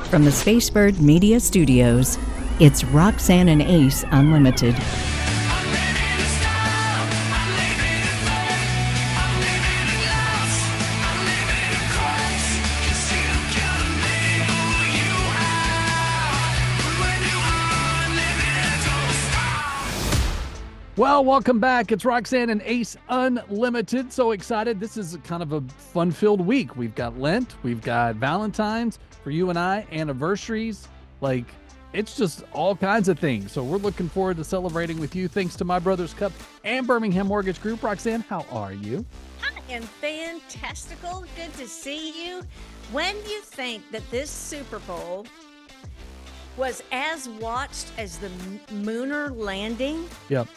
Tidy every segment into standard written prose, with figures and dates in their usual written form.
From the Spacebird Media Studios, it's Roxanne and Ace Unlimited. Well, welcome back. It's Roxanne and Ace Unlimited. So excited. This is kind of a fun-filled week. We've got Lent. We've got Valentine's for you and I, anniversaries. Like, it's just all kinds of things. So we're looking forward to celebrating with you. Thanks to My Brother's Cup and Birmingham Mortgage Group. Roxanne, how are you? I am fantastical. Good to see you. When you think that this Super Bowl was as watched as the Mooner landing, Yep.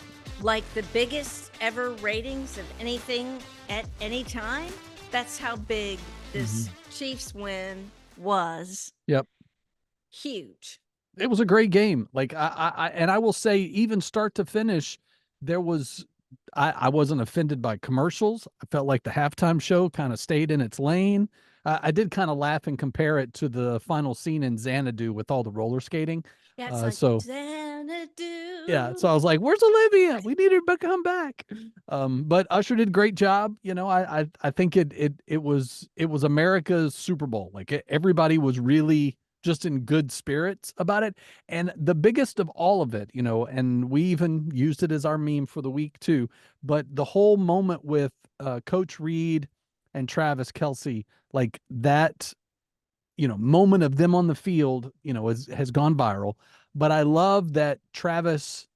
like the biggest ever ratings of anything at any time, that's how big this Chiefs win was. Yep. Huge. It was a great game. Like I will say, even start to finish, there was I wasn't offended by commercials. I felt like the halftime show kind of stayed in its lane. I did kind of laugh and compare it to the final scene in Xanadu with all the roller skating. Yeah, it's like So Xanadu. yeah, so I was like, "Where's Olivia? We need her to come back." But Usher did a great job. You know, I think it was America's Super Bowl. Like everybody was really just in good spirits about it. And the biggest of all of it, you know, and we even used it as our meme for the week too. But the whole moment with Coach Reed and Travis Kelce, like that, you know, moment of them on the field, you know, has gone viral. But I love that Travis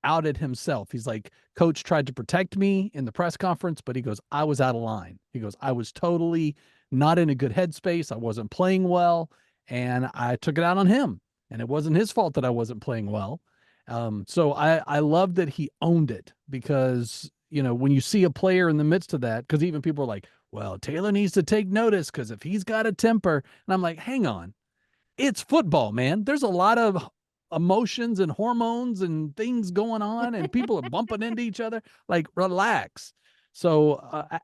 outed himself. He's like, Coach tried to protect me in the press conference, but he goes, I was out of line. He goes, I was totally not in a good headspace. I wasn't playing well, and I took it out on him. And it wasn't his fault that I wasn't playing well. So I love that he owned it, because, you know, when you see a player in the midst of that, because even people are like, well, Taylor needs to take notice because if he's got a temper, and I'm like, hang on, it's football, man. There's a lot of emotions and hormones and things going on, and people are bumping into each other. Like, relax. So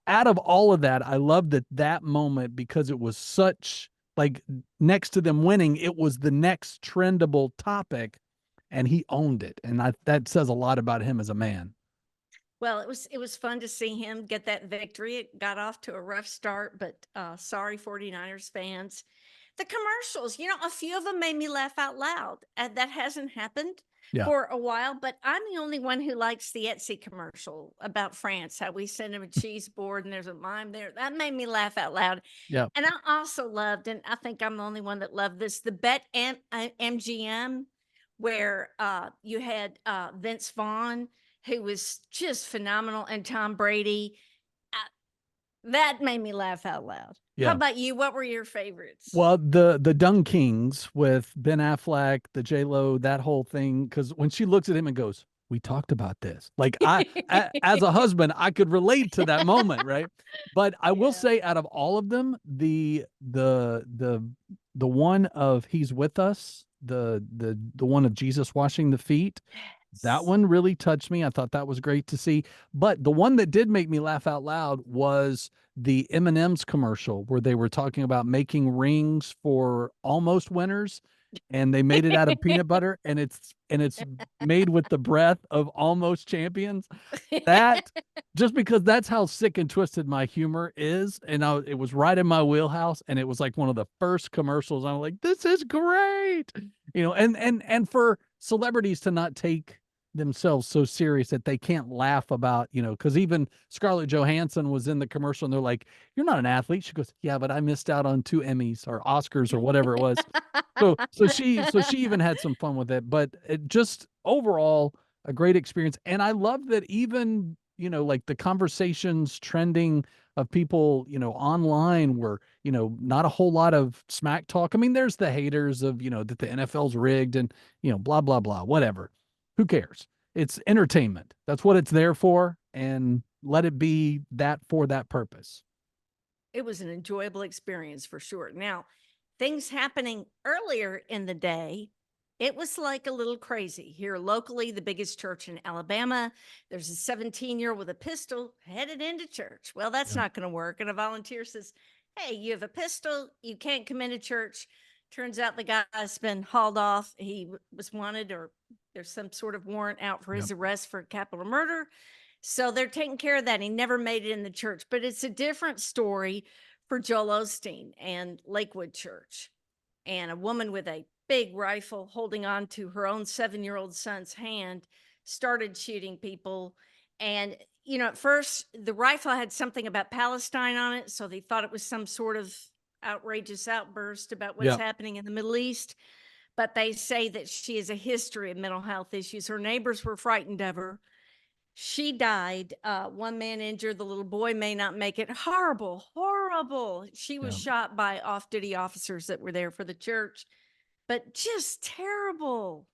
out of all of that, I love that moment, because it was such, like, next to them winning, it was the next trendable topic, and he owned it. And that says a lot about him as a man. Well, it was fun to see him get that victory. It got off to a rough start, but sorry, 49ers fans. The commercials, you know, a few of them made me laugh out loud. That hasn't happened Yeah. for a while, but I'm the only one who likes the Etsy commercial about France, how we send them a cheese board and there's a mime there. That made me laugh out loud. Yeah. And I also loved, and I think I'm the only one that loved this, the Bet MGM, where you had Vince Vaughn, who was just phenomenal, and Tom Brady. That made me laugh out loud. Yeah. How about you? What were your favorites? Well, the Dung Kings with Ben Affleck, the J-Lo, that whole thing, because when she looks at him and goes, we talked about this. Like, as a husband, I could relate to that moment, right? But I will say, out of all of them, the one of He's With Us, the one of Jesus washing the feet, that one really touched me. I thought that was great to see. But the one that did make me laugh out loud was the M&M's commercial, where they were talking about making rings for almost winners, and they made it out of peanut butter, and it's made with the breath of almost champions. That, just because that's how sick and twisted my humor is, and it was right in my wheelhouse, and it was like one of the first commercials. I'm like, this is great, you know, and for celebrities to not take themselves so serious that they can't laugh about, you know, because even Scarlett Johansson was in the commercial, and they're like, you're not an athlete. She goes, yeah, but I missed out on 2 Emmys or Oscars or whatever it was. So she even had some fun with it. But it just overall a great experience. And I love that, even, you know, like the conversations trending of people, you know, online, were, you know, not a whole lot of smack talk. I mean, there's the haters of, you know, that the NFL's rigged and, you know, blah, blah, blah, whatever. Who cares? It's entertainment. That's what it's there for. And let it be that for that purpose. It was an enjoyable experience for sure. Now, things happening earlier in the day, it was like a little crazy. Here locally, the biggest church in Alabama, there's a 17-year-old with a pistol headed into church. Well, that's not going to work. And a volunteer says, hey, you have a pistol. You can't come into church. Turns out the guy's been hauled off. He was wanted, or there's some sort of warrant out for his arrest for capital murder. So they're taking care of that. He never made it in the church, but it's a different story for Joel Osteen and Lakewood Church. And a woman with a big rifle holding on to her own 7-year-old son's hand started shooting people. And, you know, at first the rifle had something about Palestine on it. So they thought it was some sort of outrageous outburst about what's happening in the Middle East. But they say that she has a history of mental health issues. Her neighbors were frightened of her. She died. One man injured. The little boy may not make it. Horrible, horrible. She was shot by off-duty officers that were there for the church, but just terrible.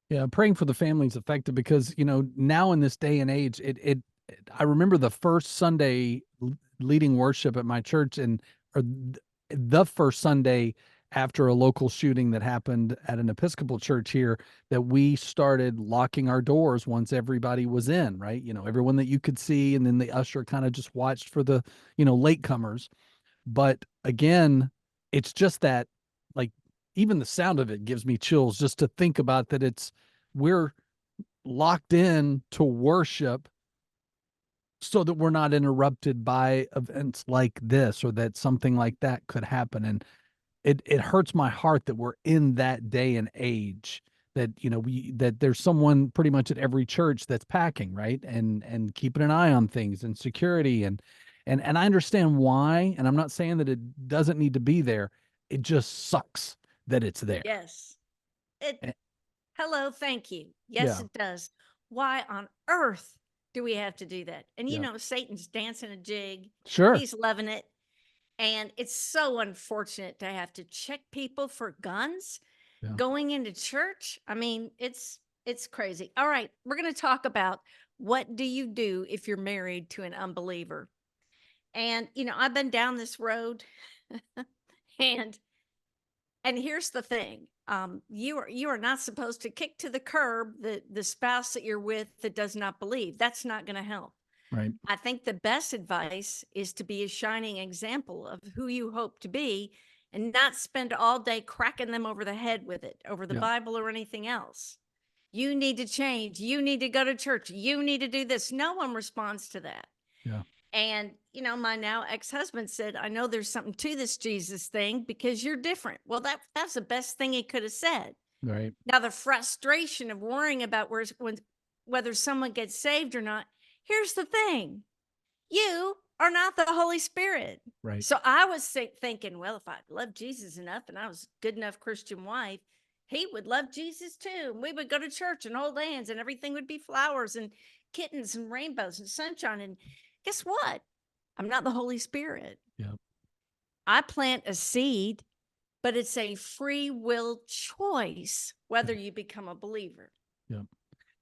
Yeah, praying for the families affected, because, you know, now in this day and age, I remember the first Sunday leading worship at my church, and the first Sunday after a local shooting that happened at an Episcopal church here, that we started locking our doors once everybody was in, right? You know, everyone that you could see, and then the usher kind of just watched for the, you know, latecomers. But again, it's just that, like, even the sound of it gives me chills just to think about that. We're locked in to worship so that we're not interrupted by events like this, or that something like that could happen. And it hurts my heart that we're in that day and age, that, you know, that there's someone pretty much at every church that's packing, right, and keeping an eye on things and security, and I understand why, and I'm not saying that it doesn't need to be there. It just sucks that it's there. Yes. Hello, thank you. Yeah. Yes, it does. Why on earth do we have to do that? And you Yeah. know, Satan's dancing a jig. Sure. He's loving it. And it's so unfortunate to have to check people for guns going into church. I mean, it's crazy. All right, we're going to talk about, what do you do if you're married to an unbeliever? And you know, I've been down this road, and here's the thing. You are not supposed to kick to the curb the spouse that you're with that does not believe. That's not going to help. Right. I think the best advice is to be a shining example of who you hope to be, and not spend all day cracking them over the head with it, over the Bible or anything else. You need to change. You need to go to church. You need to do this. No one responds to that. Yeah. And, you know, my now ex-husband said, I know there's something to this Jesus thing because you're different. Well, that's the best thing he could have said. Right. Now, the frustration of worrying about whether someone gets saved or not. Here's the thing. You are not the Holy Spirit. Right. So I was thinking, well, if I loved Jesus enough and I was a good enough Christian wife, he would love Jesus too. And we would go to church and hold hands, and everything would be flowers and kittens and rainbows and sunshine. And guess what? I'm not the Holy Spirit. Yeah. I plant a seed, but it's a free will choice whether you become a believer. Yeah.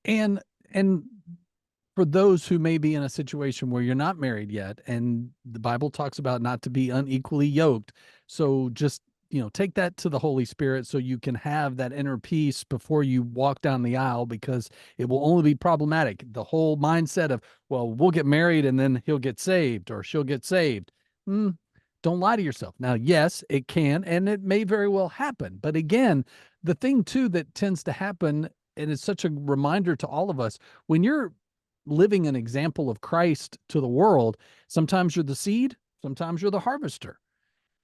And for those who may be in a situation where you're not married yet, and the Bible talks about not to be unequally yoked. So just, you know, take that to the Holy Spirit so you can have that inner peace before you walk down the aisle, because it will only be problematic. The whole mindset of, well, we'll get married and then he'll get saved or she'll get saved. Don't lie to yourself. Now, yes, it can, and it may very well happen. But again, the thing too that tends to happen, and it's such a reminder to all of us, when you're living an example of Christ to the world, sometimes you're the seed, sometimes you're the harvester.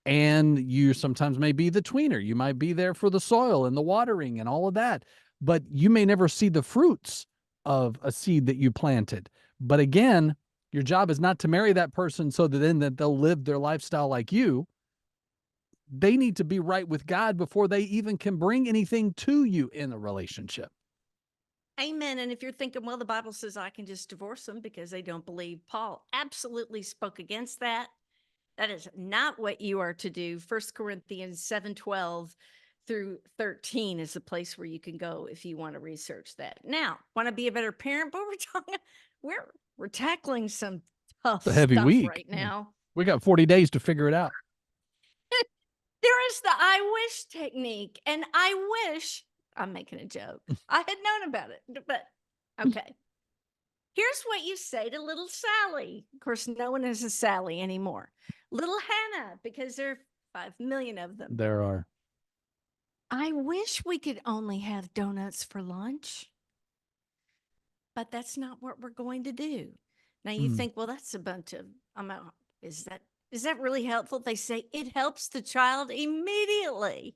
And you sometimes may be the tweener. You might be there for the soil and the watering and all of that, but you may never see the fruits of a seed that you planted. But again, your job is not to marry that person so that they'll live their lifestyle like you. They need to be right with God before they even can bring anything to you in a relationship. Amen. And if you're thinking, well, the Bible says I can just divorce them because they don't believe, Paul absolutely spoke against that. That is not what you are to do. 1 Corinthians 7:12 through 13 is the place where you can go if you want to research that. Now, want to be a better parent? But we're tackling some tough It's a heavy stuff week right now. We got 40 days to figure it out. There is the I wish technique, and I wish, I'm making a joke, I had known about it, but okay. Here's what you say to little Sally. Of course, no one is a Sally anymore. Little Hannah, because there are 5 million of them. There are. I wish we could only have donuts for lunch, but that's not what we're going to do. Now you Mm. think, well, that's a bunch of, is that really helpful? They say it helps the child immediately.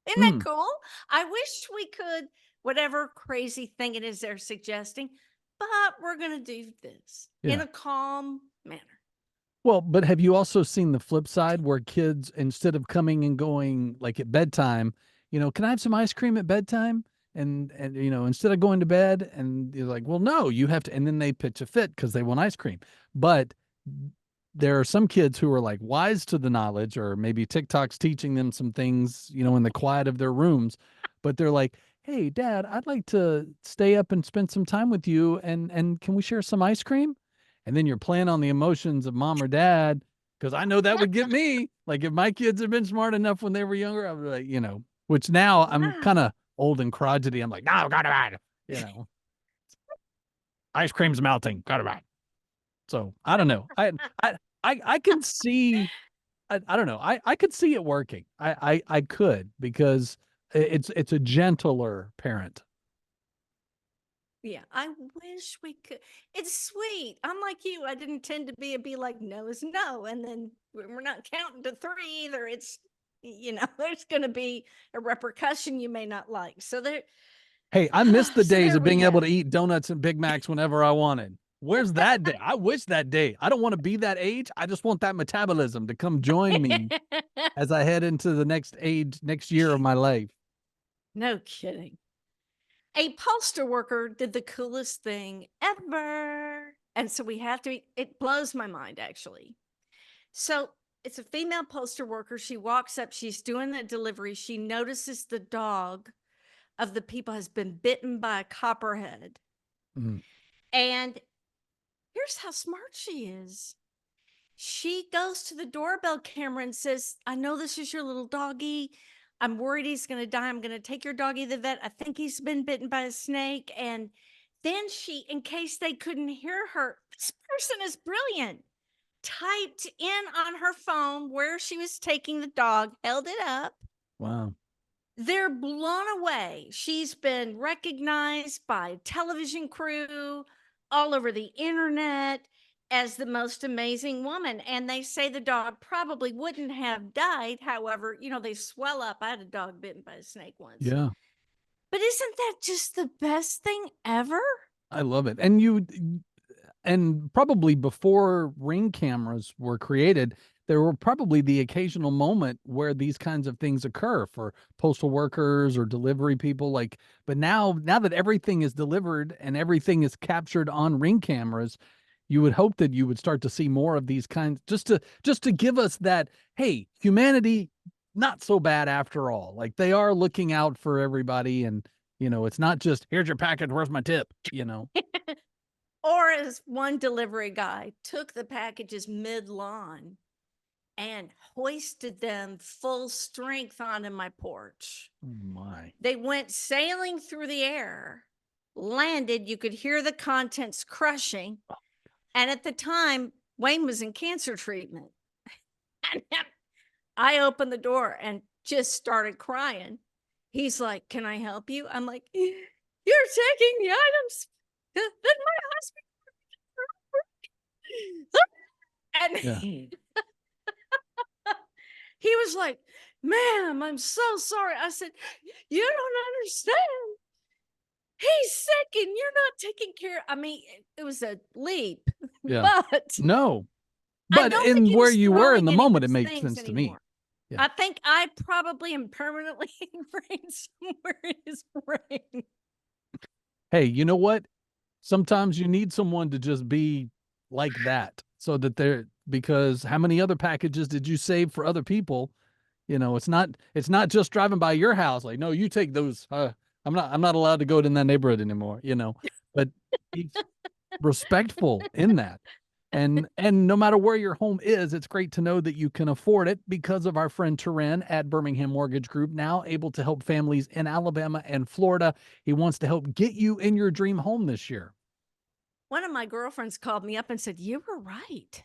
Isn't that Mm. cool? I wish we could, whatever crazy thing it is they're suggesting, but we're going to do this in Yeah. a calm manner. Well, but have you also seen the flip side where kids, instead of coming and going like at bedtime, can I have some ice cream at bedtime? And instead of going to bed, and you're like, well, no, you have to, and then they pitch a fit because they want ice cream. But there are some kids who are like wise to the knowledge, or maybe TikTok's teaching them some things, in the quiet of their rooms, but they're like, hey, Dad, I'd like to stay up and spend some time with you, and can we share some ice cream? And then you're playing on the emotions of mom or dad, because I know that would get me. Like if my kids had been smart enough when they were younger, I was like, which now I'm kind Wow. of old and crotchety. I'm like, no, got to bed. Ice cream's melting, got to bed. So I don't know. I can see. I don't know. I could see it working. I could, because it's a gentler parent. Yeah, I wish we could. It's sweet. I'm like you. I didn't tend to be like no is no, and then we're not counting to three either. It's there's going to be a repercussion you may not like. So there. Hey, I missed the So days there of we being able go. to eat donuts and Big Macs whenever I wanted. Where's that day? I wish that day. I don't want to be that age. I just want that metabolism to come join me as I head into the next year of my life. No kidding. A postal worker did the coolest thing ever. And so we have to, it blows my mind actually. So it's a female postal worker. She walks up, she's doing the delivery. She notices the dog of the people has been bitten by a copperhead. Mm. And here's how smart she is. She goes to the doorbell camera and says, I know this is your little doggy. I'm worried he's going to die. I'm going to take your doggy to the vet. I think he's been bitten by a snake. And then she, in case they couldn't hear her, this person is brilliant, typed in on her phone where she was taking the dog, held it up. Wow. They're blown away. She's been recognized by television crew all over the internet as the most amazing woman. And they say the dog probably wouldn't have died. However, they swell up. I had a dog bitten by a snake once. Yeah. But isn't that just the best thing ever? I love it. And probably before Ring cameras were created, there were probably the occasional moment where these kinds of things occur for postal workers or delivery people. But now that everything is delivered and everything is captured on Ring cameras, you would hope that you would start to see more of these kinds, just to give us that, hey, humanity, not so bad after all. Like they are looking out for everybody, and it's not just here's your package, where's my tip. Or as one delivery guy took the packages mid-lawn and hoisted them full strength onto my porch. Oh my. They went sailing through the air, landed, you could hear the contents crushing. And at the time, Wayne was in cancer treatment. And I opened the door and just started crying. He's like, can I help you? I'm like, you're taking the items that my husband. And Yeah. he was like, ma'am, I'm so sorry. I said, you don't understand. He's sick and you're not taking care. I mean, it was a leap, Yeah. but No. I But don't think in he where was you were in throwing the any of moment, it those makes things sense to me. anymore. Yeah. I think I probably am permanently ingrained somewhere in his brain. Hey, you know what? Sometimes you need someone to just be like that, so that because how many other packages did you save for other people? It's not just driving by your house like, no, you take those. I'm not allowed to go in that neighborhood anymore. But he's respectful in that. And no matter where your home is, it's great to know that you can afford it because of our friend Turan at Birmingham Mortgage Group, now able to help families in Alabama and Florida. He wants to help get you in your dream home this year. One of my girlfriends called me up and said, you were right.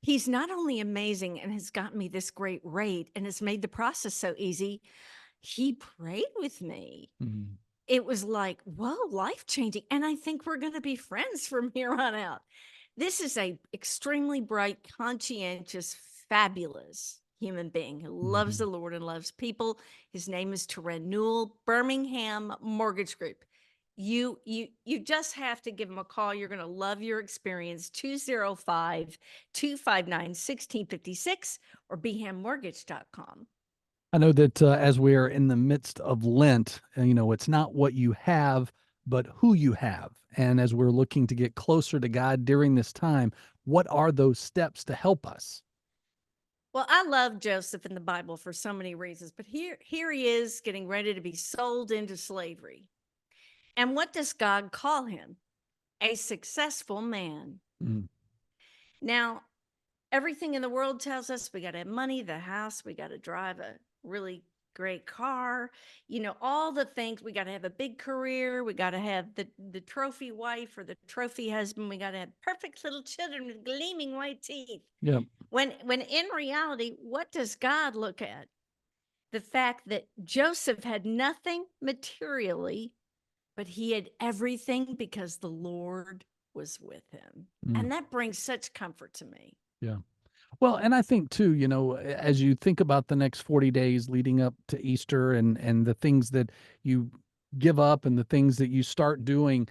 He's not only amazing and has gotten me this great rate and has made the process so easy, he prayed with me. Mhm. It was like, whoa, life changing. And I think we're going to be friends from here on out. This is a extremely bright, conscientious, fabulous human being who loves Mhm. the Lord and loves people. His name is Terren Newell, Birmingham Mortgage Group. You just have to give him a call. You're going to love your experience. 205-259-1656 or bhammortgage.com. I know that as we are in the midst of Lent, it's not what you have, but who you have. And as we're looking to get closer to God during this time, what are those steps to help us? Well, I love Joseph in the Bible for so many reasons, but here he is getting ready to be sold into slavery. And what does God call him? A successful man. Mm. Now, everything in the world tells us we got to have money, the house, we got to drive a really great car, all the things. We got to have a big career, we got to have the trophy wife or the trophy husband, we got to have perfect little children with gleaming white teeth. Yeah. When in reality, what does God look at? The fact that Joseph had nothing materially, but he had everything because the Lord was with him. Mm. And that brings such comfort to me. Yeah. Well, and I think too, as you think about the next 40 days leading up to Easter and the things that you give up and the things that you start doing,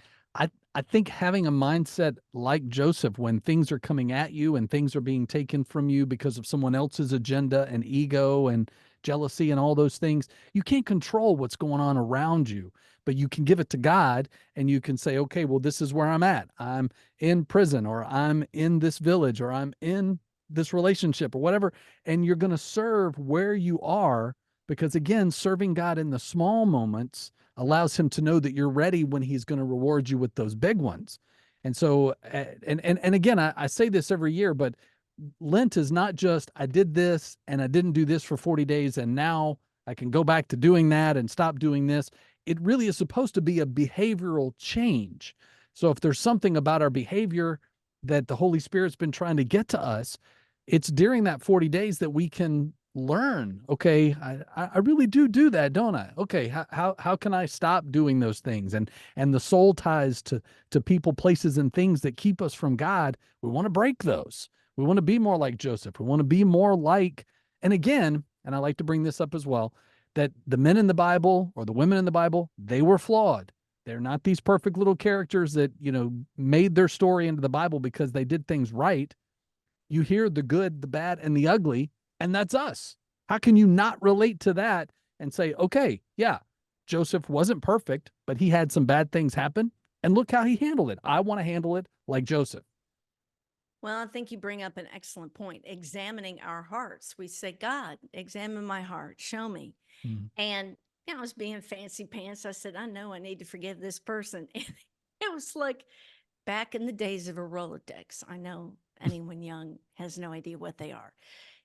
I think having a mindset like Joseph when things are coming at you and things are being taken from you because of someone else's agenda and ego and jealousy and all those things, you can't control what's going on around you, but you can give it to God and you can say, okay, well, this is where I'm at. I'm in prison, or I'm in this village, or I'm in this relationship, or whatever, and you're going to serve where you are, because again, serving God in the small moments allows him to know that you're ready when he's going to reward you with those big ones. And so and again, I say this every year, but Lent is not just I did this and I didn't do this for 40 days and now I can go back to doing that and stop doing this. It really is supposed to be a behavioral change. So if there's something about our behavior that the Holy Spirit's been trying to get to us, it's during that 40 days that we can learn, okay, I really do that, don't I? Okay, how can I stop doing those things? And the soul ties to people, places, and things that keep us from God, we want to break those. We want to be more like Joseph. We want to be more like, and again, and I like to bring this up as well, that the men in the Bible or the women in the Bible, they were flawed. They're not these perfect little characters that, made their story into the Bible because they did things right. You hear the good, the bad, and the ugly, and that's us. How can you not relate to that and say, okay, yeah, Joseph wasn't perfect, but he had some bad things happen, and look how he handled it. I want to handle it like Joseph. Well, I think you bring up an excellent point. Examining our hearts. We say, God, examine my heart, show me. Mm. And I was being fancy pants. I said, I know I need to forgive this person. And it was like back in the days of a Rolodex. I know anyone young has no idea what they are.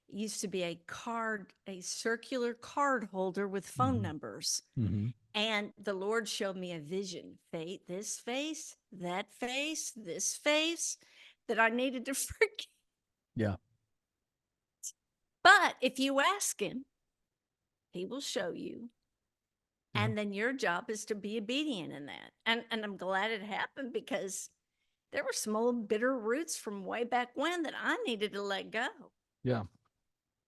It used to be a circular card holder with phone Mhm. numbers. Mm-hmm. And the Lord showed me a vision, this face, that face, this face, that I needed to forgive. Yeah. But if you ask him, he will show you. Yeah. And then your job is to be obedient in that. And I'm glad it happened because there were some old bitter roots from way back when that I needed to let go. Yeah.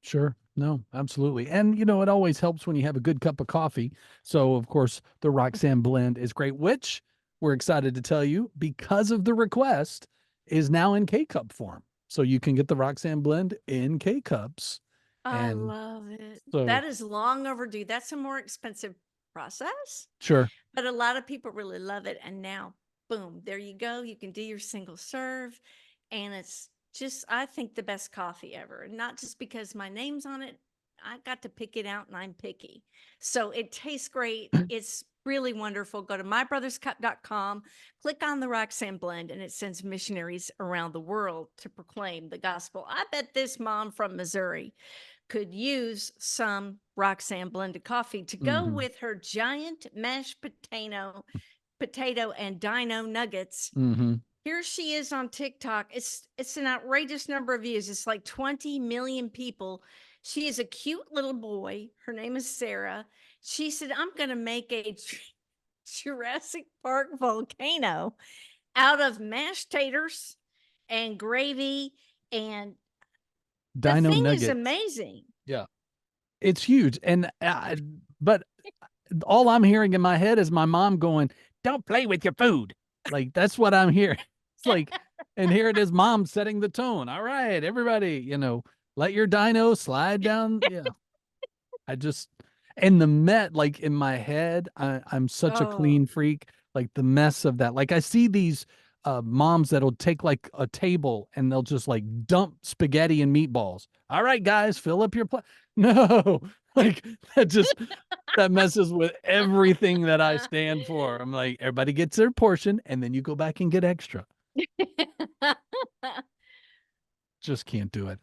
Sure. No, absolutely. And, it always helps when you have a good cup of coffee. So, of course, the Roxanne blend is great, which we're excited to tell you, because of the request, is now in K cup form. So you can get the Roxanne blend in K cups. I And love it. so, That is long overdue. That's a more expensive process, sure. but a lot of people really love it. And now, boom, there you go. You can do your single serve. And it's just, I think, the best coffee ever. And not just because my name's on it. I got to pick it out and I'm picky. So it tastes great. It's really wonderful. Go to mybrotherscup.com, click on the Roxanne blend, and it sends missionaries around the world to proclaim the gospel. I bet this mom from Missouri could use some Roxanne blended coffee to go Mm-hmm. with her giant mashed potato and dino nuggets Mm-hmm. Here she is on TikTok. It's an outrageous number of views. It's like 20 million people. She is a cute little boy. Her name is Sarah. She said, I'm going to make a Jurassic Park volcano out of mashed taters and gravy. And the Dino thing is nuggets. amazing. Yeah, it's huge. And but all I'm hearing in my head is my mom going, "Don't play with your food." Like that's what I'm hearing. It's like, and here it is, mom setting the tone. All right, everybody, let your dino slide down. Yeah, I just and the Met, like in my head, I'm such a Oh, clean freak. Like the mess of that. Like I see these moms that'll take like a table and they'll just like dump spaghetti and meatballs. All right, guys, fill up your plate. No, like that messes with everything that I stand for. I'm like, everybody gets their portion, and then you go back and get extra. Just can't do it.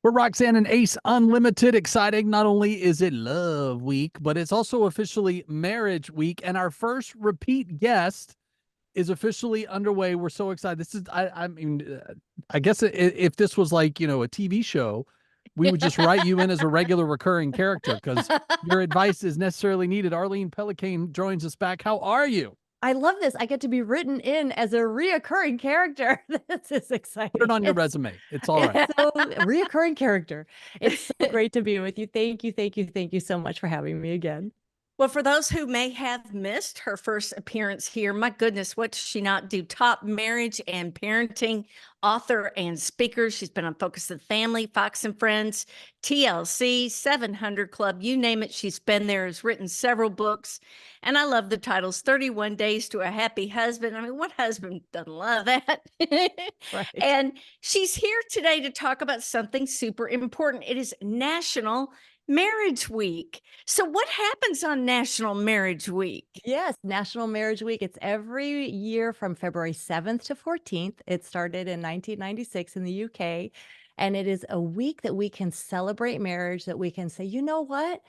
We're Roxanne and Ace Unlimited. Exciting. Not only is it Love Week, but it's also officially Marriage Week. And our first repeat guest is officially underway. We're so excited. This is, I mean, I guess if this was like, a TV show, we would just write you in as a regular recurring character because your advice is necessarily needed. Arlene Pellicane joins us back. How are you? I love this. I get to be written in as a reoccurring character. This is exciting. Put it on your resume. It's all right. It's so reoccurring character. It's so great to be with you. Thank you, thank you, thank you so much for having me again. Well, for those who may have missed her first appearance here, my goodness, what does she not do? Top marriage and parenting author and speaker. She's been on Focus of the Family, Fox and Friends, TLC, 700 Club, you name it. She's been there, has written several books. And I love the titles, 31 Days to a Happy Husband. I mean, what husband doesn't love that? Right. And she's here today to talk about something super important. It is National Marriage Week. So what happens on National Marriage Week? Yes, National Marriage Week. It's every year from February 7th to 14th. It started in 1996 in the UK. And it is a week that we can celebrate marriage, that we can say, you know what?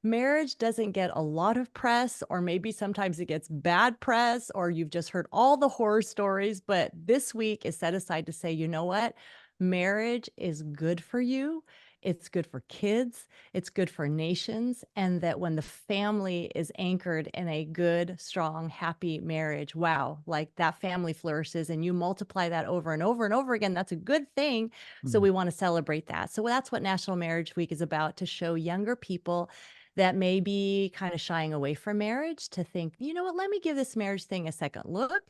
Marriage doesn't get a lot of press, or maybe sometimes it gets bad press, or you've just heard all the horror stories. But this week is set aside to say, you know what? Marriage is good for you. It's good for kids. It's good for nations. And that when the family is anchored in a good, strong, happy marriage, wow, like that family flourishes and you multiply that over and over and over again. That's a good thing. So we want to celebrate that. So that's what National Marriage Week is about, to show younger people that may be kind of shying away from marriage to think, you know what, let me give this marriage thing a second look.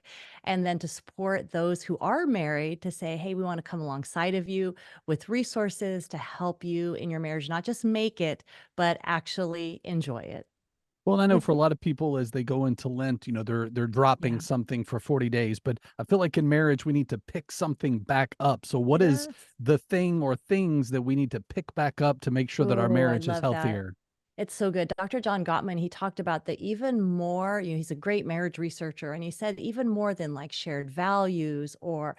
And then to support those who are married to say, hey, we want to come alongside of you with resources to help you in your marriage, not just make it, but actually enjoy it. Well, I know for a lot of people as they go into Lent, they're dropping something for 40 days, but I feel like in marriage, we need to pick something back up. So what is the thing or things that we need to pick back up to make sure that our marriage is healthier? It's so good. Dr. John Gottman, he talked about that even more, he's a great marriage researcher, and he said even more than like shared values or,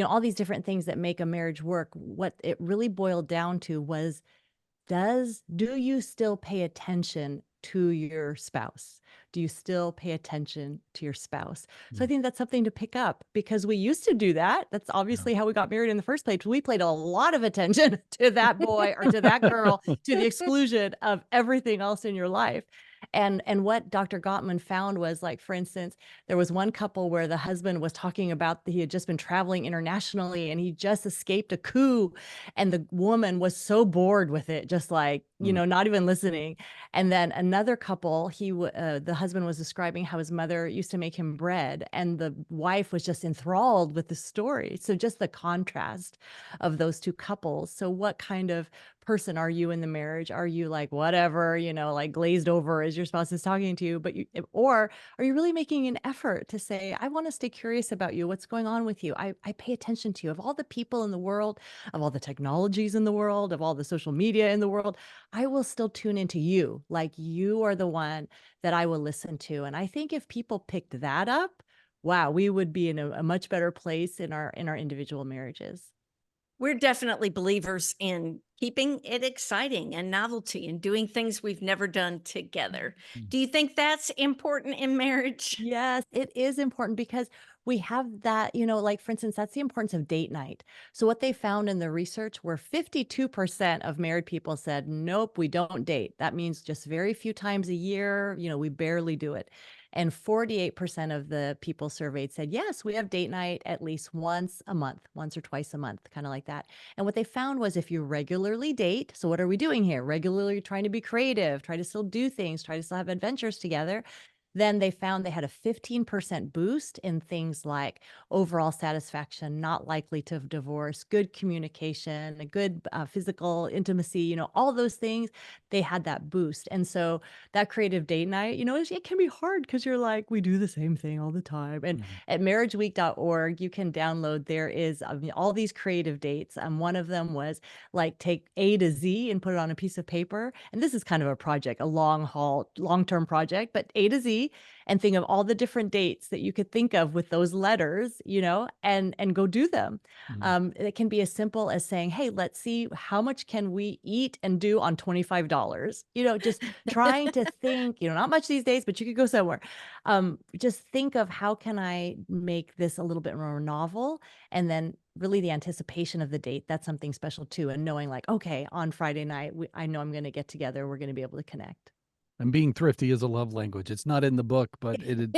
all these different things that make a marriage work, what it really boiled down to was, do you still pay attention to your spouse? Do you still pay attention to your spouse? So I think that's something to pick up, because we used to do that. That's obviously how we got married in the first place. We paid a lot of attention to that boy or to that girl to the exclusion of everything else in your life. And what Dr. Gottman found was, like, for instance, there was one couple where the husband was talking about that he had just been traveling internationally and he just escaped a coup. And the woman was so bored with it, just like, not even listening. And then another couple, the husband was describing how his mother used to make him bread, and the wife was just enthralled with the story. So just the contrast of those two couples. So what kind of person are you in the marriage? Are you like whatever, like glazed over as your spouse is talking to you, or are you really making an effort to say, I want to stay curious about you, what's going on with you? I pay attention to you. Of all the people in the world, of all the technologies in the world, of all the social media in the world, I will still tune into you. Like, you are the one that I will listen to. And I think if people picked that up, wow, we would be in a much better place in our individual marriages. We're definitely believers in keeping it exciting and novelty and doing things we've never done together. Mm. Do you think that's important in marriage? Yes, it is important because we have that, like for instance, that's the importance of date night. So what they found in the research were 52% of married people said, nope, we don't date. That means just very few times a year, we barely do it. And 48% of the people surveyed said, yes, we have date night at least once a month, once or twice a month, kind of like that. And what they found was if you regularly date, so what are we doing here? Regularly trying to be creative, try to still do things, try to still have adventures together. Then they found they had a 15% boost in things like overall satisfaction, not likely to divorce, good communication, a good physical intimacy, all those things, they had that boost. And so that creative date night, it can be hard because you're like, we do the same thing all the time. And Mhm. at marriageweek.org, you can download, there is all these creative dates. One of them was like take A to Z and put it on a piece of paper. And this is kind of a project, a long-term project, but A to Z, and think of all the different dates that you could think of with those letters, and go do them. Mhm. It can be as simple as saying, hey, let's see how much can we eat and do on $25. Just trying to think, not much these days, but you could go somewhere. Just think of how can I make this a little bit more novel, and then really the anticipation of the date. That's something special too. And knowing like, okay, on Friday night, I know I'm going to get together. We're going to be able to connect. And being thrifty is a love language. It's not in the book, but Is,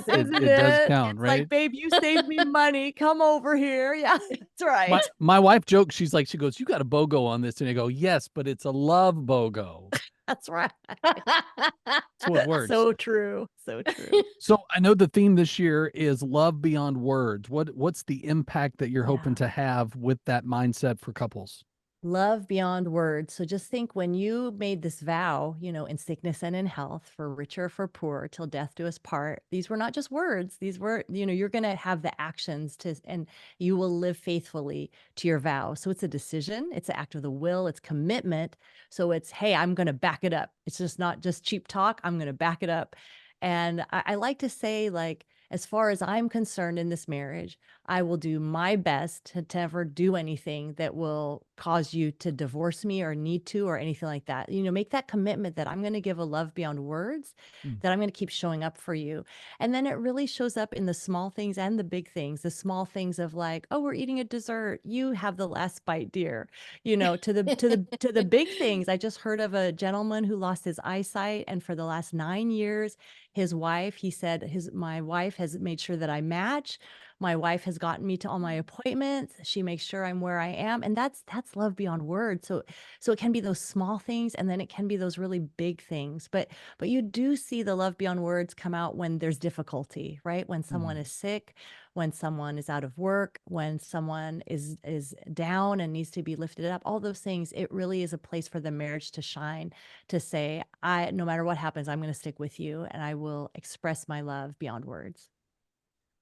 isn't it does it? count, It's right? like, babe, you saved me money. Come over here. Yeah, that's right. My wife jokes, she goes, "You got a BOGO on this," and I go, "Yes, but it's a love BOGO." That's right. That's what works. So true. So true. So I know the theme this year is love beyond words. What's the impact that you're hoping Yeah. to have with that mindset for couples? Love beyond words. So just think when you made this vow, in sickness and in health, for richer or for poor, till death do us part. These were not just words. These were, you're going to have the actions and you will live faithfully to your vow. So it's a decision, it's an act of the will, it's commitment. So it's, hey, I'm going to back it up. It's just not just cheap talk. I'm going to back it up. And I like to say, like, as far as I'm concerned in this marriage, I will do my best to never do anything that will cause you to divorce me or need to or anything like that. Make that commitment that I'm going to give a love beyond words, Mm. that I'm going to keep showing up for you. And then it really shows up in the small things and the big things, the small things of like, oh, we're eating a dessert. You have the last bite, dear. To the big things. I just heard of a gentleman who lost his eyesight, and for the last 9 years, his wife, he said, my wife has made sure that I match. My wife has gotten me to all my appointments. She makes sure I'm where I am. And that's love beyond words. So it can be those small things, and then it can be those really big things. But you do see the love beyond words come out when there's difficulty, right? When someone Mm. is sick, when someone is out of work, when someone is down and needs to be lifted up, all those things, it really is a place for the marriage to shine, to say, no matter what happens, I'm going to stick with you and I will express my love beyond words.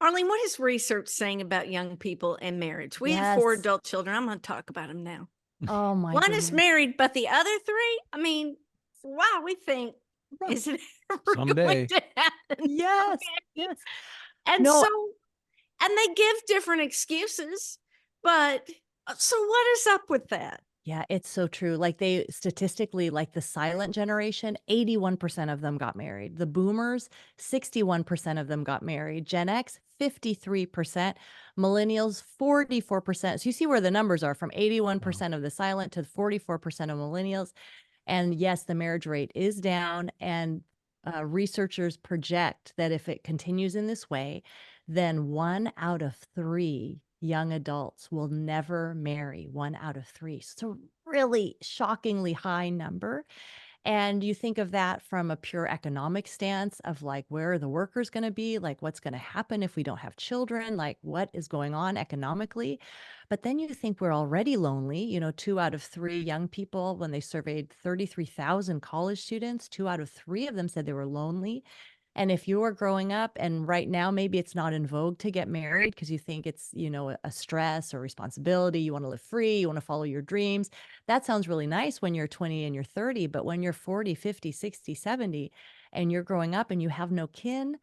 Arlene, what is research saying about young people and marriage? We have 4 Yes. adult children. I'm going to talk about them now. Oh my One goodness. is married, but the other 3, I mean, wow, we think, Right. is it ever Someday. going to happen? Yes. Okay. Yes. And No. so, and they give different excuses, but so what is up with that? Yeah, it's so true. Like they statistically, like the silent generation, 81% of them got married. The boomers, 61% of them got married. Gen X, 53%. Millennials, 44%. So you see where the numbers are, from 81% of the silent to 44% of millennials. And yes, the marriage rate is down. And researchers project that if it continues in this way, then 1 out of 3 young adults will never marry. 1 out of 3. So it's a really shockingly high number. And you think of that from a pure economic stance of like, where are the workers going to be? Like, what's going to happen if we don't have children? Like, what is going on economically? But then you think we're already lonely. 2 out of 3 young people, when they surveyed 33,000 college students, 2 out of 3 of them said they were lonely. And if you're growing up and right now, maybe it's not in vogue to get married because you think it's, a stress or responsibility, you want to live free, you want to follow your dreams. That sounds really nice when you're 20 and you're 30, but when you're 40, 50, 60, 70, and you're growing up and you have no kin,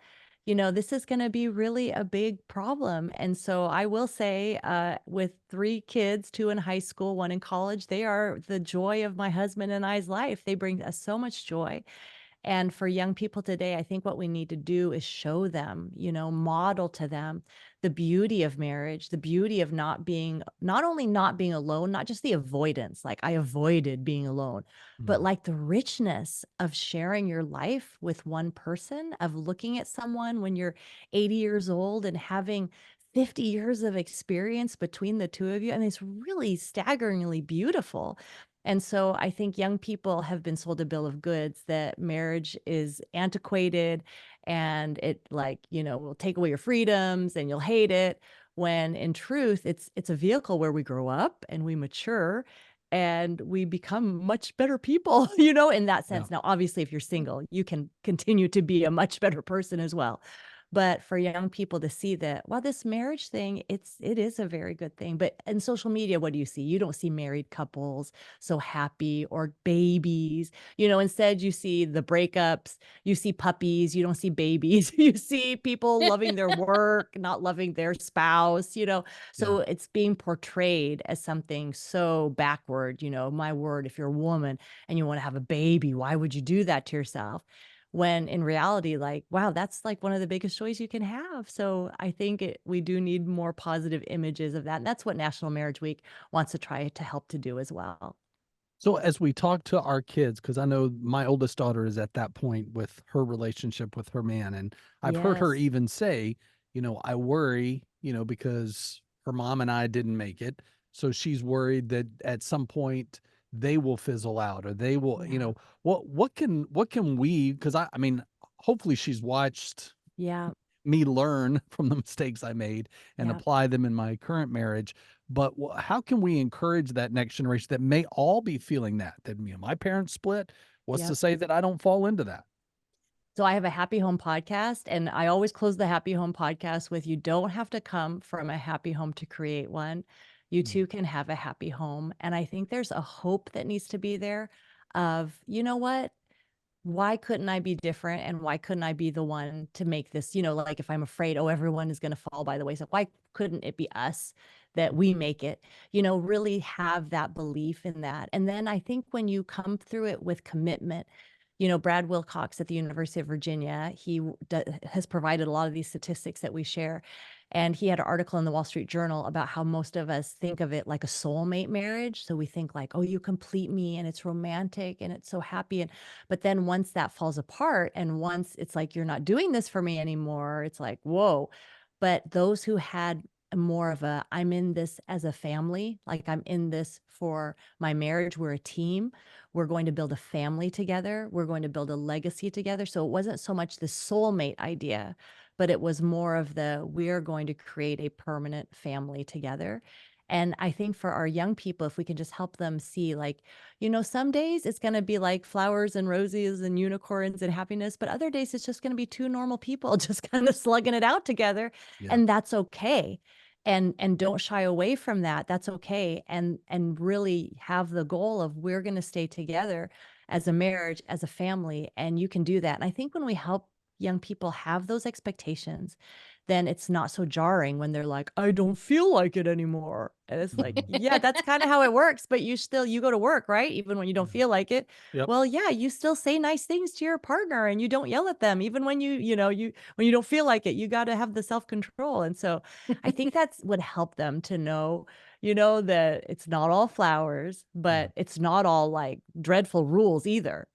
this is going to be really a big problem. And so I will say, with 3 kids, 2 in high school, 1 in college, they are the joy of my husband and I's life. They bring us so much joy. And for young people today, I think what we need to do is show them, model to them the beauty of marriage, the beauty of not only not being alone, not just the avoidance, like I avoided being alone, but Mm. like the richness of sharing your life with one person, of looking at someone when you're 80 years old and having 50 years of experience between the two of you. And it's really staggeringly beautiful. And so I think young people have been sold a bill of goods that marriage is antiquated and it will take away your freedoms and you'll hate it. When in truth, it's a vehicle where we grow up and we mature and we become much better people, in that Yeah. sense. Now, obviously, if you're single, you can continue to be a much better person as well. But for young people to see that, well, this marriage thing, it is a very good thing. But in social media, what do you see? You don't see married couples so happy or babies. Instead you see the breakups, you see puppies, you don't see babies. You see people loving their work, not loving their spouse, So Yeah. it's being portrayed as something so backward, my word, if you're a woman and you want to have a baby, why would you do that to yourself? When in reality, like, wow, that's like one of the biggest joys you can have. So I think we do need more positive images of that. And that's what National Marriage Week wants to try to help to do as well. So as we talk to our kids, because I know my oldest daughter is at that point with her relationship with her man, and I've heard her Yes. even say, I worry, because her mom and I didn't make it. So she's worried that at some point they will fizzle out or they will, Yeah. what can we, because I mean, hopefully she's watched Yeah. me learn from the mistakes I made and Yeah. apply them in my current marriage. But how can we encourage that next generation that may all be feeling that my parents split? What's Yeah. to say that I don't fall into that? So I have a happy home podcast, and I always close the happy home podcast with, you don't have to come from a happy home to create one. You Mm. too can have a happy home. And I think there's a hope that needs to be there of, you know what? Why couldn't I be different? And why couldn't I be the one to make this, like if I'm afraid, oh, everyone is going to fall by the wayside, why couldn't it be us that we make it, really have that belief in that. And then I think when you come through it with commitment, Brad Wilcox at the University of Virginia, has provided a lot of these statistics that we share. And he had an article in the Wall Street Journal about how most of us think of it like a soulmate marriage. So we think like, oh, you complete me and it's romantic and it's so happy. But then once that falls apart and once it's like, you're not doing this for me anymore, it's like, whoa. But those who had more of a, I'm in this as a family, like I'm in this for my marriage, we're a team, we're going to build a family together, we're going to build a legacy together. So it wasn't so much the soulmate idea, but it was more of the, we're going to create a permanent family together. And I think for our young people, if we can just help them see, like, some days it's going to be like flowers and roses and unicorns and happiness, but other days it's just going to be 2 normal people just kind of slugging it out together. Yeah. And that's okay. And don't shy away from that. That's okay. And really have the goal of, we're going to stay together as a marriage, as a family. And you can do that. And I think when we help young people have those expectations, then it's not so jarring when they're like, I don't feel like it anymore. And it's like, yeah, that's kind of how it works. But you go to work, right? Even when you don't feel like it. Yep. Well, yeah, you still say nice things to your partner and you don't yell at them. Even when when you don't feel like it, you got to have the self-control. And so I think that's would help them to know, that it's not all flowers, but it's not all like dreadful rules either.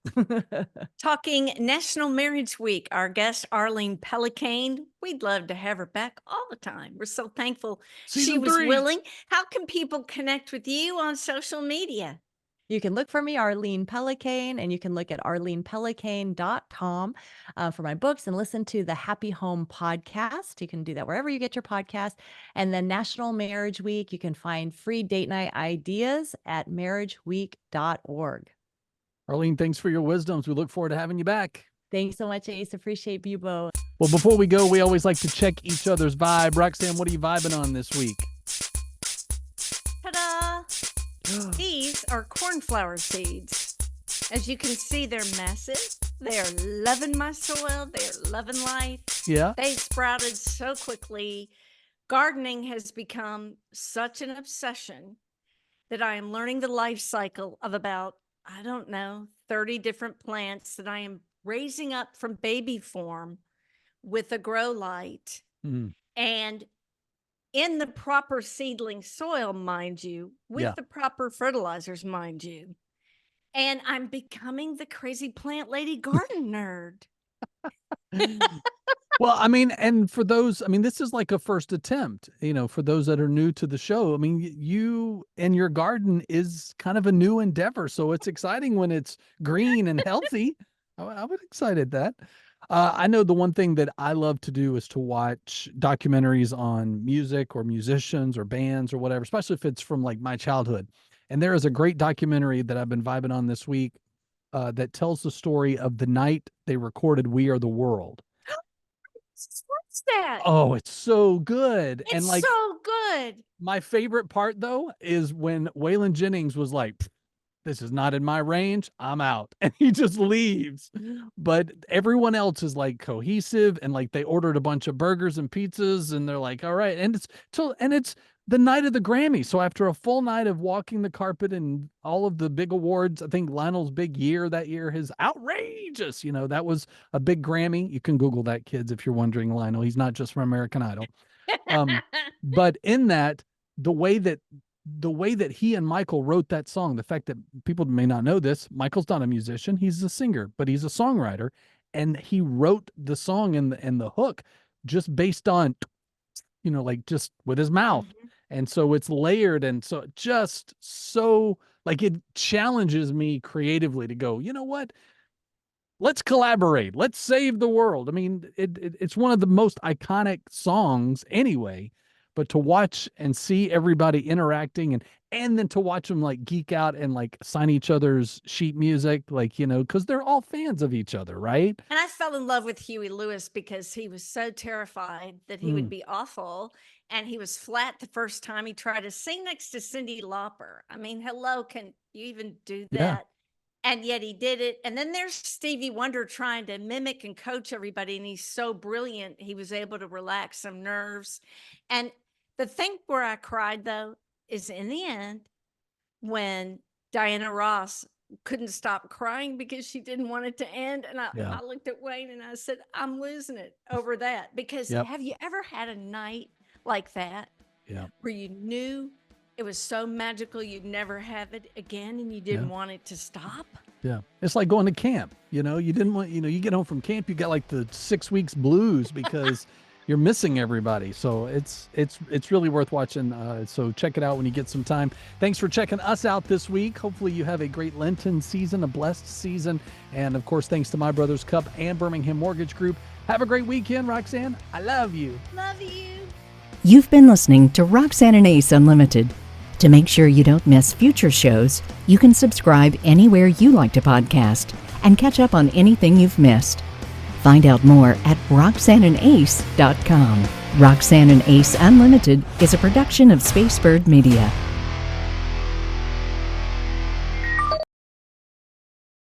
Talking National Marriage Week, our guest, Arlene Pellicane. We'd love to have her back all the time. We're so thankful she Season was 3. willing. How can people connect with you on social media? You can look for me, Arlene Pellicane, and you can look at arlenepellicane.com for my books and listen to the Happy Home podcast. You can do that wherever you get your podcast. And then National Marriage Week, you can find free date night ideas at marriageweek.org. Arlene, thanks for your wisdoms. We look forward to having you back. Thanks so much, Ace. Appreciate you both. Well, before we go, we always like to check each other's vibe. Roxanne, what are you vibing on this week? Ta-da! These are cornflower seeds. As you can see, they're massive. They're loving my soil. They're loving life. Yeah. They sprouted so quickly. Gardening has become such an obsession that I am learning the life cycle of about, I don't know, 30 different plants that I am raising up from baby form with a grow light Mm. and in the proper seedling soil, mind you, with Yeah. the proper fertilizers, mind you. And I'm becoming the crazy plant lady garden nerd. Well, I mean, and for those, I mean, this is like a first attempt, for those that are new to the show. I mean, you and your garden is kind of a new endeavor. So it's exciting when it's green and healthy. I would excited that. I know the one thing that I love to do is to watch documentaries on music or musicians or bands or whatever, especially if it's from like my childhood. And there is a great documentary that I've been vibing on this week that tells the story of the night they recorded We Are the World. What's that? Oh, it's so good. It's And like so good. my favorite part though is when Waylon Jennings was like, this is not in my range. I'm out. And he just leaves. But everyone else is like cohesive and like they ordered a bunch of burgers and pizzas and they're like, all right. And it's the night of the Grammy. So after a full night of walking the carpet and all of the big awards, I think Lionel's big year that year is outrageous. That was a big Grammy. You can Google that, kids, if you're wondering, Lionel. He's not just from American Idol. But in that, the way that he and Michael wrote that song, the fact that people may not know this, Michael's not a musician, he's a singer, but he's a songwriter, and he wrote the song and the hook just based on, like just with his mouth. Mhm. And so it's layered, and so just so like it challenges me creatively to go, you know what? Let's collaborate. Let's save the world. I mean, it's one of the most iconic songs anyway, but to watch and see everybody interacting and then to watch them like geek out and like sign each other's sheet music, like, because they're all fans of each other, right? And I fell in love with Huey Lewis because he was so terrified that he would be awful. And he was flat the first time he tried to sing next to Cyndi Lauper. I mean, hello, can you even do that? Yeah. And yet he did it. And then there's Stevie Wonder trying to mimic and coach everybody. And he's so brilliant. He was able to relax some nerves. And the thing where I cried, though, is in the end when Diana Ross couldn't stop crying because she didn't want it to end. And I looked at Wayne and I said, I'm losing it over that. Because have you ever had a night like that where you knew it was so magical you'd never have it again and you didn't want it to stop? Yeah. It's like going to camp. You didn't want, you get home from camp, you got like the 6 weeks blues because you're missing everybody. So it's really worth watching. So check it out when you get some time. Thanks for checking us out this week. Hopefully you have a great Lenten season, a blessed season. And of course, thanks to My Brothers Cup and Birmingham Mortgage Group. Have a great weekend, Roxanne. I love you. Love you. You've been listening to Roxanne and Ace Unlimited. To make sure you don't miss future shows, you can subscribe anywhere you like to podcast and catch up on anything you've missed. Find out more at RoxanneandAce.com. Roxanne and Ace Unlimited is a production of Spacebird Media.